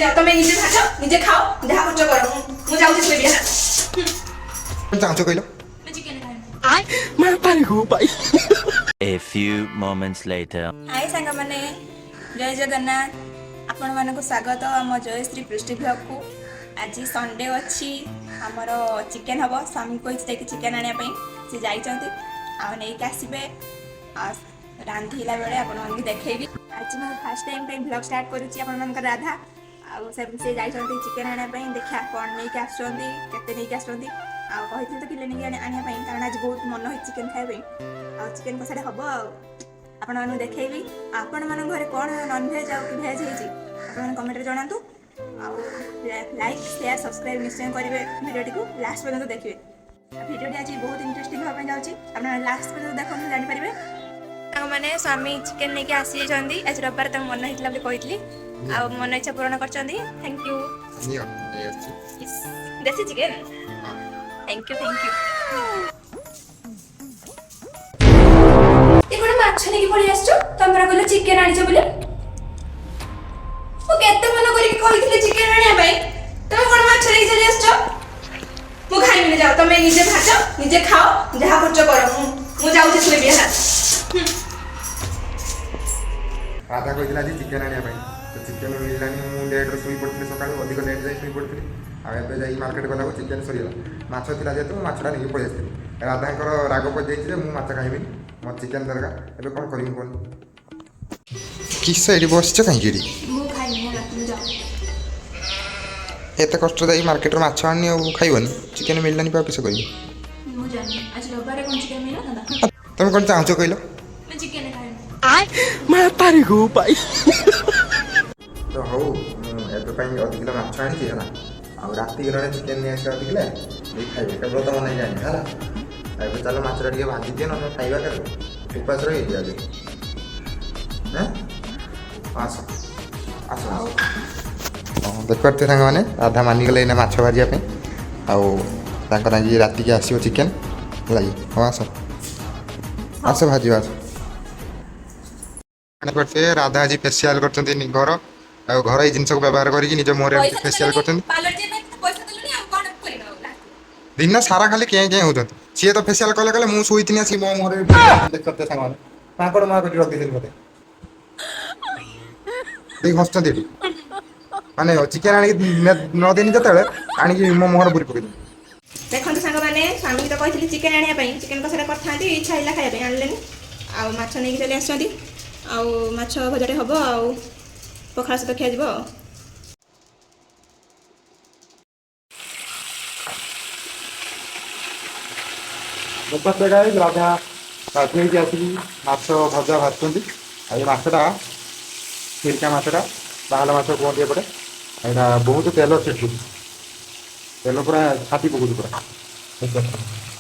जाओ तुम निजे भाजो निजे खाओ जहाँ खर्च करो मु जाउछि सोइबि हा चाहछो कहलो मैं चिकन खाइ मैं पानी को पाई A few moments later. हाय सांग माने जय जगन्नाथ आपण मानको स्वागत आम जयश्री पृष्टि ब्लॉग को आज संडे अच्छी आमर चिकेन हम स्वामी कही चिकेन आने से जाइंट आ नहीं आसबे रांधिला बेले आप देखी आज मैं फास्ट टाइम पे ब्लॉग स्टार्ट करुच्ची आप राधा से जाइंट चिकेन आने देखा कौन नहीं आसुँच कही तो किले नहीं आने कारण आज बहुत मन हो चिकेन खाए चिकेन कषाटे हम आपण मानू देखी आपण मान घर कौन नॉन भेज आ भेज होती कमेंट जनातु लाइक शेयर सब्सक्राइब निश्चय करेंगे वीडियो को लास्ट पर्यंत देखिए वीडियो आज बहुत इंटरेस्टिंग भाव जाऊँगी लास्ट पर्यंत देखो जानीपारे मैंने स्वामी चिकेन लेके आसी आज रविवार तक मन होता कही आ मन इच्छा पूरण कर थैंक यू देसी चिकेन थैंक यू माछ नहीं पड़ी आसो तुम कहल चिकेन आनी बोले केते मन करिक कहिथिले चिकेन आनिया पई तमे कोन माछ लेके चली आसछो मु खाइबिनी जाओ तमे निजे भाजो निजे खाओ जहाँ खर्च करो मु जाउछि सोइबि हा राधा कहिला जी चिकेन आनिया पई तो चिकेन मिललानी मु लेट रे सुई पड़थि सकाळ अधिक लेट जाई सुई पड़थि आ एबे जाई मार्केट गला को चिकेन सरियला माछ थिला जेतु माछडा नहीं पळि आस्थिले राधांकर राग पड़ जाई जे मु माछ खाइबिनी मो चिकेन दरकार एबे कोन करिम कोन किस्सा एडी बसछ काई गेडी मु खाइबिनी रात जाओ एत कष्ट दाई मार्केट माछ आनी खाइबनी चिकेन मिललानी पा किस करी मु जानी आज रविवार कोन चिकेन मिला ना तुम कोन चाहछो कहलो मैं चिकेन खाइबिनी मैं पानी को पाई तो हो एत पई अधिक माछ आनी थी हला आ राती गरे चिकेन ने आसे अधिक ले ए खाइबे केवल तो मन जानी हला एबे चलो माछ रे भाजी दे न खाइबा कर उपास रही जागे हैं आसो आसो देखते सांग मैंने राधा मानिगले ना माछ भाजापी आगे राति के आसो चिकेन लगी हाँ आस आस भाज आस करते राधा आज फेसियाल कर घर घर जिन को व्यवहार करके निज मुहर फेसियाल कर दिन सारा खाली क्या क्या होती सी तो फेसियाल कले कले मुझे शुई आसी मो मुहर देखते सांग माकड़ माँ कर रखी मत हसते माने चिकेन आनी न देनी जो आनी मो मुहर बुरी पकड़ देखो सांग मैंने स्वामी तो कही चिकेन आने चिकेन कषाटा करते इच्छा है खाया आनले आछ नहीं चली आछ भजाटे हम पखाड़ सहित खिया जा राधा गाधोई आसिक माछ भजा भाजुँच मछटा खिरका मछटा बाहल माछ कहते एपटे यहाँ बहुत तेल छेटुँ तेल पूरा छाती पकाऊ पूरा